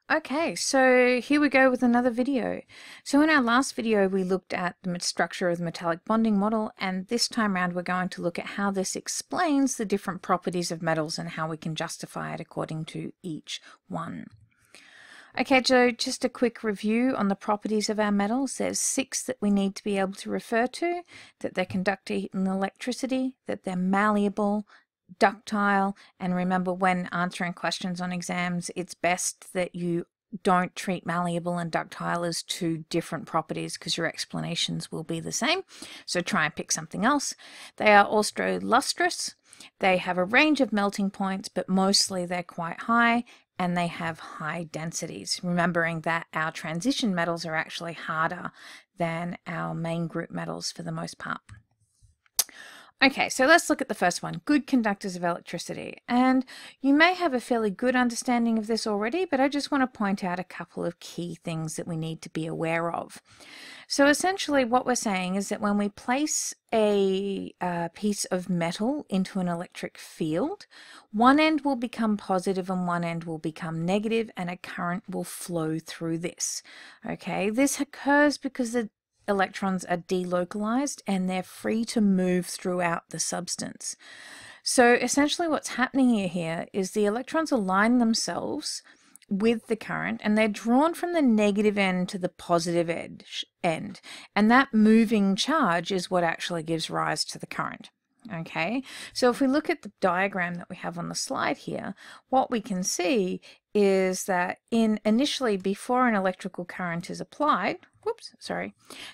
Okay, so here we go with another video. So in our last video, we looked at the structure of the metallic bonding model, and this time around, we're going to look at how this explains the different properties of metals and how we can justify it according to each one. Okay, so just a quick review on the properties of our metals. There's 6 that we need to be able to refer to: that they conduct heat and electricity, that they're malleable, ductile, and remember, when answering questions on exams, it's best that you don't treat malleable and ductile as 2 different properties because your explanations will be the same. So try and pick something else. They are also lustrous. They have a range of melting points, but mostly they're quite high, and they have high densities, remembering that our transition metals are actually harder than our main group metals for the most part. Okay, so let's look at the first one, good conductors of electricity. And you may have a fairly good understanding of this already, but I just want to point out a couple of key things that we need to be aware of. So essentially what we're saying is that when we place a piece of metal into an electric field, one end will become positive and one end will become negative, and a current will flow through this. Okay, this occurs because the electrons are delocalized and they're free to move throughout the substance. So essentially what's happening here is the electrons align themselves with the current and they're drawn from the negative end to the positive end, and that moving charge is what actually gives rise to the current. Okay, so if we look at the diagram that we have on the slide here, what we can see is that initially before an electrical current is applied,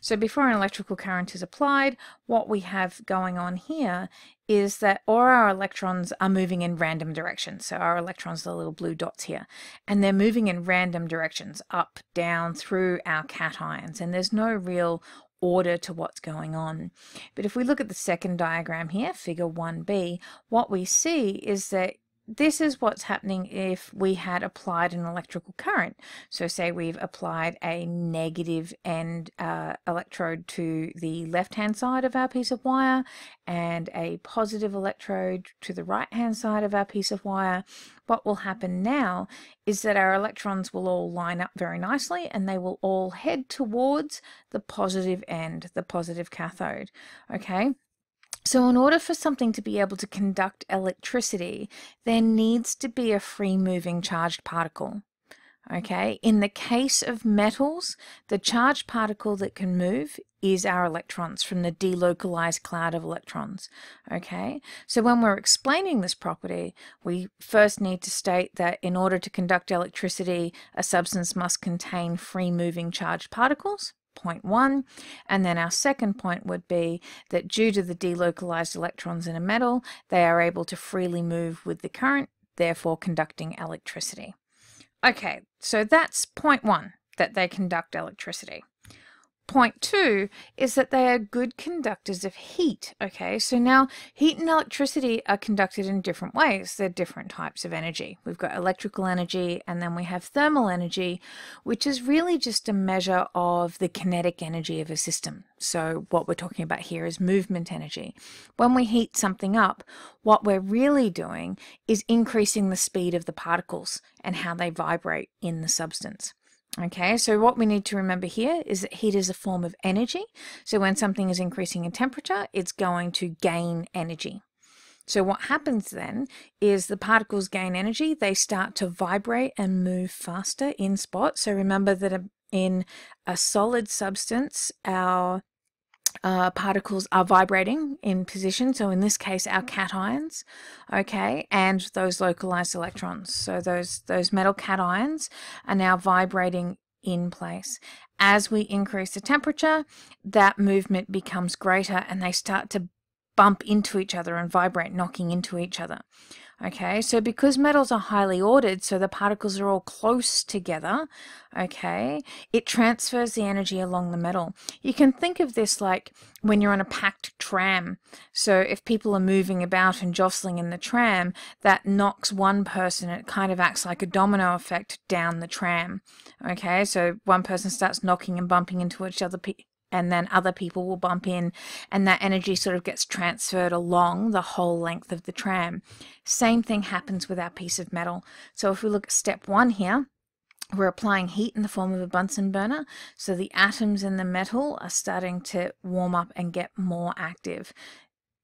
so before an electrical current is applied, what we have going on here is that all our electrons are moving in random directions. So our electrons are the little blue dots here, and they're moving in random directions, up, down, through our cations, and there's no real order to what's going on. But if we look at the second diagram here, figure 1b, what we see is that this is what's happening if we had applied an electrical current. So say we've applied a negative end electrode to the left-hand side of our piece of wire and a positive electrode to the right-hand side of our piece of wire. What will happen now is that our electrons will all line up very nicely and they will all head towards the positive end, the positive cathode. Okay. So in order for something to be able to conduct electricity, there needs to be a free-moving charged particle. Okay, in the case of metals, the charged particle that can move is our electrons from the delocalized cloud of electrons. Okay, so when we're explaining this property, we first need to state that in order to conduct electricity, a substance must contain free-moving charged particles. Point 1, and then our second point would be that due to the delocalized electrons in a metal, they are able to freely move with the current, therefore conducting electricity. Okay, so that's point 1, that they conduct electricity. Point 2 is that they are good conductors of heat. Okay, so now heat and electricity are conducted in different ways. They're different types of energy. We've got electrical energy and then we have thermal energy, which is really just a measure of the kinetic energy of a system. So what we're talking about here is movement energy. When we heat something up, what we're really doing is increasing the speed of the particles and how they vibrate in the substance. Okay, so what we need to remember here is that heat is a form of energy. So when something is increasing in temperature, it's going to gain energy. So what happens then is the particles gain energy, they start to vibrate and move faster in spots. So remember that in a solid substance, our particles are vibrating in position, so in this case our cations, okay, and those localized electrons. So those metal cations are now vibrating in place. As we increase the temperature, that movement becomes greater and they start to bump into each other and vibrate, knocking into each other. Okay, so because metals are highly ordered, so the particles are all close together, okay, it transfers the energy along the metal. You can think of this like when you're on a packed tram. So if people are moving about and jostling in the tram, that knocks one person, it kind of acts like a domino effect down the tram. Okay, so one person starts knocking and bumping into each other, and then other people will bump in, and that energy sort of gets transferred along the whole length of the tram. Same thing happens with our piece of metal. So if we look at step 1 here, we're applying heat in the form of a Bunsen burner, so the atoms in the metal are starting to warm up and get more active.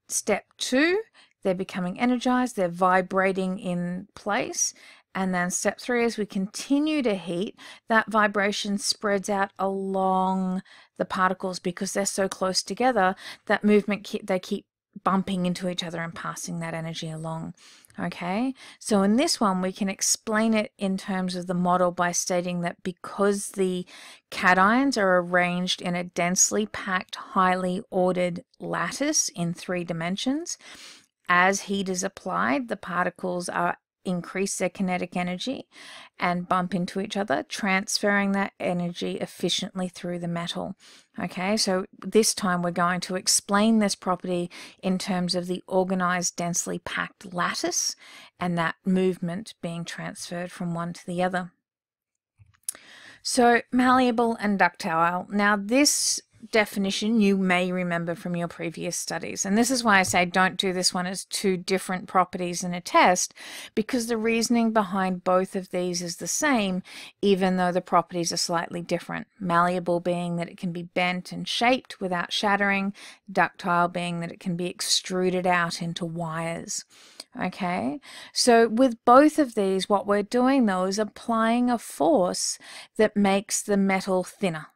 Step 2, they're becoming energized, they're vibrating in place. And then step 3, as we continue to heat, that vibration spreads out along the particles because they're so close together. That movement, they keep bumping into each other and passing that energy along. Okay, so in this one we can explain it in terms of the model by stating that because the cations are arranged in a densely packed, highly ordered lattice in 3 dimensions, as heat is applied, the particles increase their kinetic energy and bump into each other, transferring that energy efficiently through the metal. Okay, so this time we're going to explain this property in terms of the organized, densely packed lattice and that movement being transferred from one to the other. So malleable and ductile. Now this definition you may remember from your previous studies, and this is why I say don't do this one as 2 different properties in a test, because the reasoning behind both of these is the same even though the properties are slightly different. Malleable being that it can be bent and shaped without shattering, ductile being that it can be extruded out into wires. Okay, so with both of these what we're doing though is applying a force that makes the metal thinner.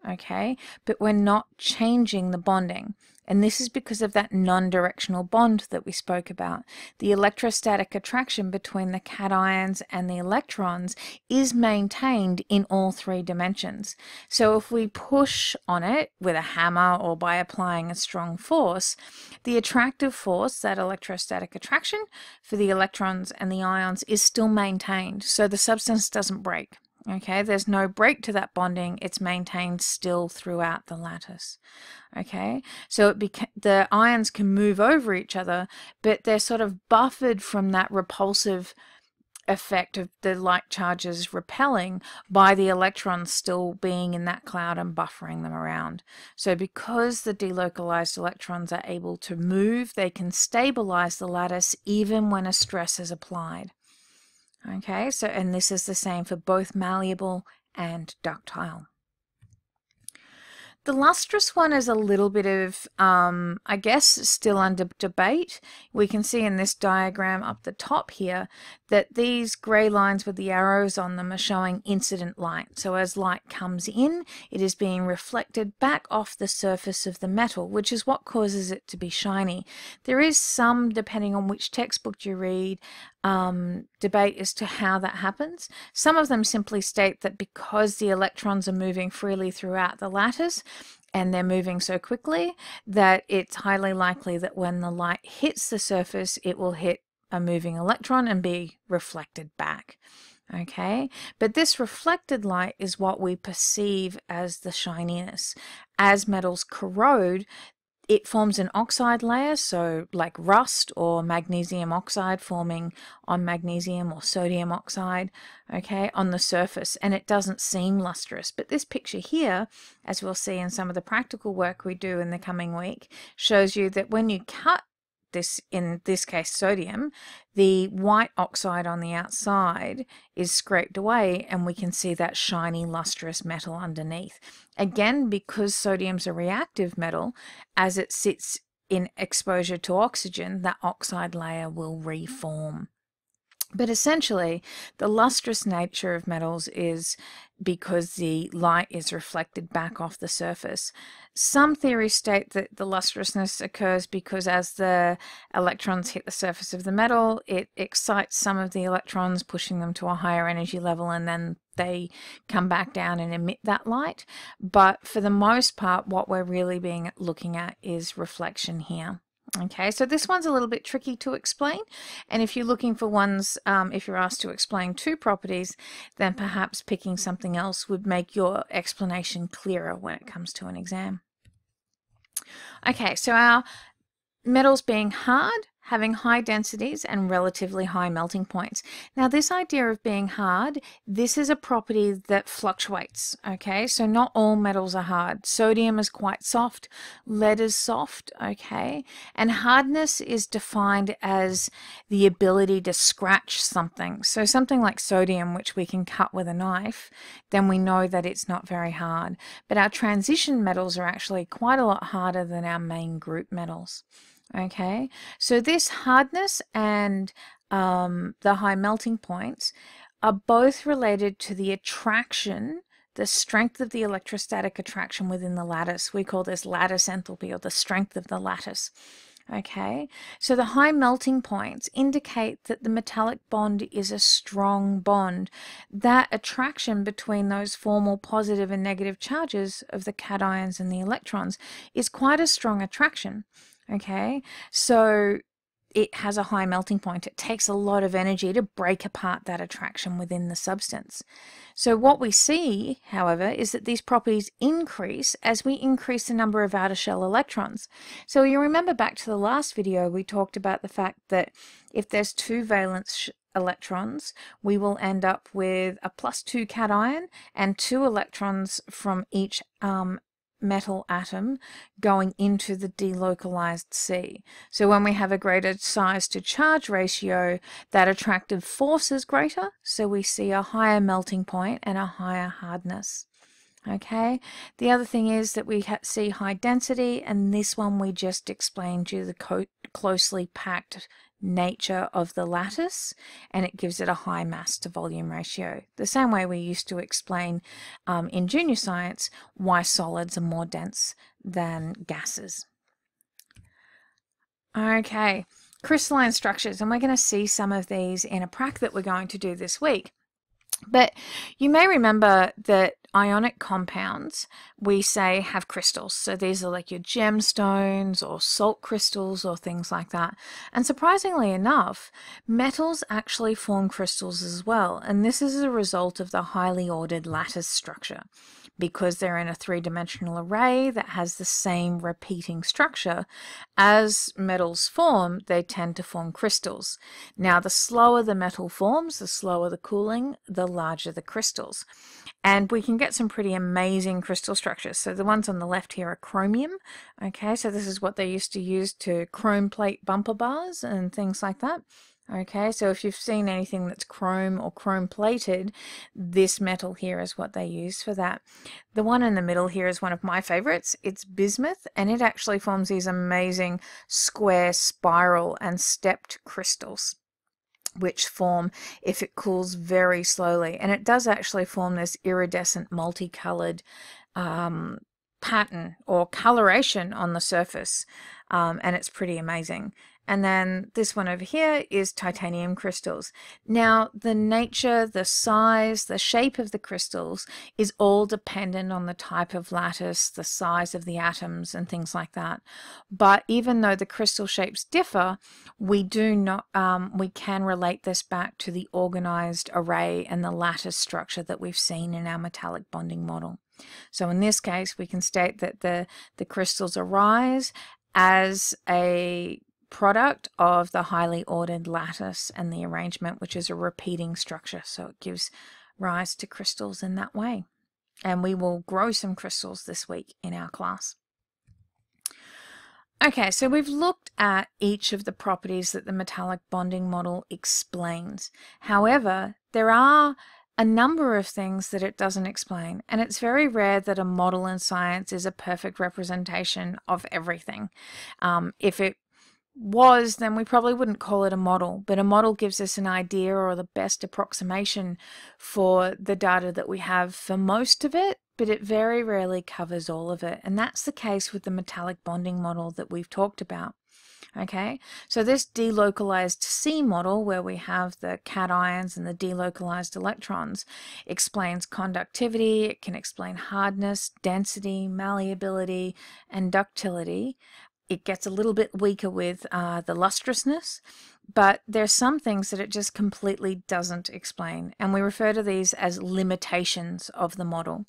Okay, but we're not changing the bonding, and this is because of that non-directional bond that we spoke about. The electrostatic attraction between the cations and the electrons is maintained in all 3 dimensions. So if we push on it with a hammer or by applying a strong force, the attractive force, that electrostatic attraction for the electrons and the ions, is still maintained, so the substance doesn't break. Okay, there's no break to that bonding, it's maintained still throughout the lattice. Okay, so the ions can move over each other, but they're sort of buffered from that repulsive effect of the light charges repelling by the electrons still being in that cloud and buffering them around. So because the delocalized electrons are able to move, they can stabilize the lattice even when a stress is applied. Okay, so, and this is the same for both malleable and ductile. The lustrous one is a little bit of, I guess, still under debate. We can see in this diagram up the top here that these grey lines with the arrows on them are showing incident light. So as light comes in, it is being reflected back off the surface of the metal, which is what causes it to be shiny. There is some, depending on which textbook you read, debate as to how that happens. Some of them simply state that because the electrons are moving freely throughout the lattice and they're moving so quickly that it's highly likely that when the light hits the surface it will hit a moving electron and be reflected back. Okay, but this reflected light is what we perceive as the shininess. As metals corrode, it forms an oxide layer, so like rust or magnesium oxide forming on magnesium or sodium oxide, okay, on the surface, and it doesn't seem lustrous. But this picture here, as we'll see in some of the practical work we do in the coming week, shows you that when you cut this, in this case sodium, the white oxide on the outside is scraped away and we can see that shiny lustrous metal underneath. Again, because sodium's a reactive metal, as it sits in exposure to oxygen, that oxide layer will reform. But essentially, the lustrous nature of metals is because the light is reflected back off the surface. Some theories state that the lustrousness occurs because as the electrons hit the surface of the metal, it excites some of the electrons, pushing them to a higher energy level, and then they come back down and emit that light. But for the most part, what we're really looking at is reflection here. Okay, so this one's a little bit tricky to explain, and if you're looking for ones, if you're asked to explain 2 properties, then perhaps picking something else would make your explanation clearer when it comes to an exam. Okay, so our metals being hard having high densities and relatively high melting points. Now, this idea of being hard, this is a property that fluctuates, okay? So not all metals are hard. Sodium is quite soft, lead is soft, okay? And hardness is defined as the ability to scratch something. So something like sodium, which we can cut with a knife, then we know that it's not very hard. But our transition metals are actually quite a lot harder than our main group metals. Okay, so this hardness and the high melting points are both related to the attraction, the strength of the electrostatic attraction within the lattice. We call this lattice enthalpy, or the strength of the lattice. Okay, so the high melting points indicate that the metallic bond is a strong bond. That attraction between those formal positive and negative charges of the cations and the electrons is quite a strong attraction. Okay, so it has a high melting point. It takes a lot of energy to break apart that attraction within the substance. So what we see, however, is that these properties increase as we increase the number of outer shell electrons. So you remember back to the last video, we talked about the fact that if there's two valence electrons, we will end up with a +2 cation and 2 electrons from each metal atom going into the delocalized C. So when we have a greater size to charge ratio, that attractive force is greater, so we see a higher melting point and a higher hardness. Okay, the other thing is that we see high density, and this one we just explained due to the closely packed nature of the lattice, and it gives it a high mass to volume ratio. The same way we used to explain in junior science why solids are more dense than gases. Okay, crystalline structures, and we're going to see some of these in a prac that we're going to do this week. But you may remember that ionic compounds, we say, have crystals. So these are like your gemstones or salt crystals or things like that. And surprisingly enough, metals actually form crystals as well. And this is a result of the highly ordered lattice structure. Because they're in a three-dimensional array that has the same repeating structure, as metals form, they tend to form crystals. Now, the slower the metal forms, the slower the cooling, the larger the crystals. And we can get some pretty amazing crystal structures. So the ones on the left here are chromium. Okay, so this is what they used to use to chrome plate bumper bars and things like that. Okay, so if you've seen anything that's chrome or chrome plated, this metal here is what they use for that. The one in the middle here is one of my favorites. It's bismuth, and it actually forms these amazing square, spiral, and stepped crystals, which form if it cools very slowly. And it does actually form this iridescent multicolored pattern or coloration on the surface, and it's pretty amazing. And then this one over here is titanium crystals. Now, the nature, the size, the shape of the crystals is all dependent on the type of lattice, the size of the atoms, and things like that. But even though the crystal shapes differ, we can relate this back to the organized array and the lattice structure that we've seen in our metallic bonding model. So in this case, we can state that the crystals arise as a product of the highly ordered lattice and the arrangement, which is a repeating structure. So it gives rise to crystals in that way. And we will grow some crystals this week in our class. Okay, so we've looked at each of the properties that the metallic bonding model explains. However, there are a number of things that it doesn't explain, and it's very rare that a model in science is a perfect representation of everything. If it was, then we probably wouldn't call it a model, but a model gives us an idea or the best approximation for the data that we have for most of it, but it very rarely covers all of it. And that's the case with the metallic bonding model that we've talked about. Okay, so this delocalized C model, where we have the cations and the delocalized electrons, explains conductivity, it can explain hardness, density, malleability, and ductility. It gets a little bit weaker with the lustrousness, but there's some things that it just completely doesn't explain, and we refer to these as limitations of the model.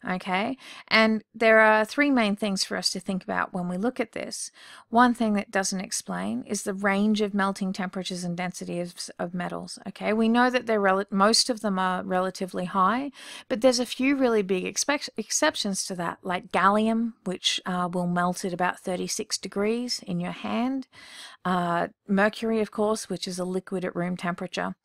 Okay, and there are three main things for us to think about when we look at this. One thing that doesn't explain is the range of melting temperatures and densities of metals. Okay, we know that most of them are relatively high, but there's a few really big exceptions to that, like gallium, which will melt at about 36 degrees in your hand. Mercury, of course, which is a liquid at room temperature.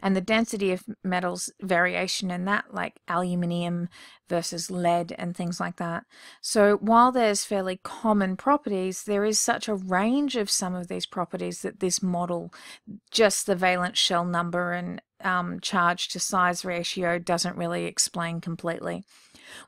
And the density of metals variation in that, like aluminium versus lead and things like that. So while there's fairly common properties, there is such a range of some of these properties that this model, just the valence shell number and charge to size ratio, doesn't really explain completely.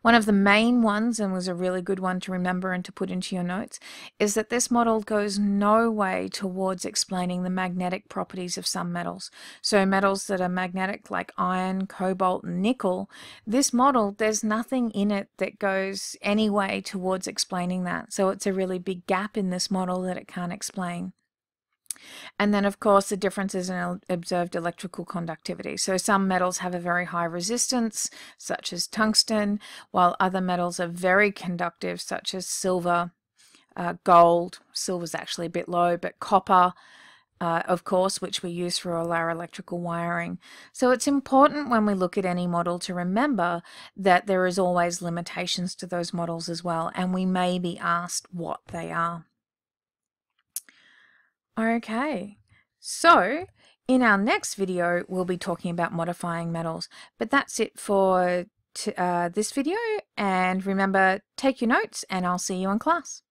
One of the main ones, and was a really good one to remember and to put into your notes, is that this model goes no way towards explaining the magnetic properties of some metals. So metals that are magnetic like iron, cobalt, and nickel, this model, there's nothing in it that goes any way towards explaining that. So it's a really big gap in this model that it can't explain. And then, of course, the differences in observed electrical conductivity. So some metals have a very high resistance, such as tungsten, while other metals are very conductive, such as silver, gold. Silver's actually a bit low, but copper, of course, which we use for all our electrical wiring. So it's important when we look at any model to remember that there is always limitations to those models as well, and we may be asked what they are. Okay, so in our next video, we'll be talking about modifying metals, but that's it for this video. And remember, take your notes and I'll see you in class.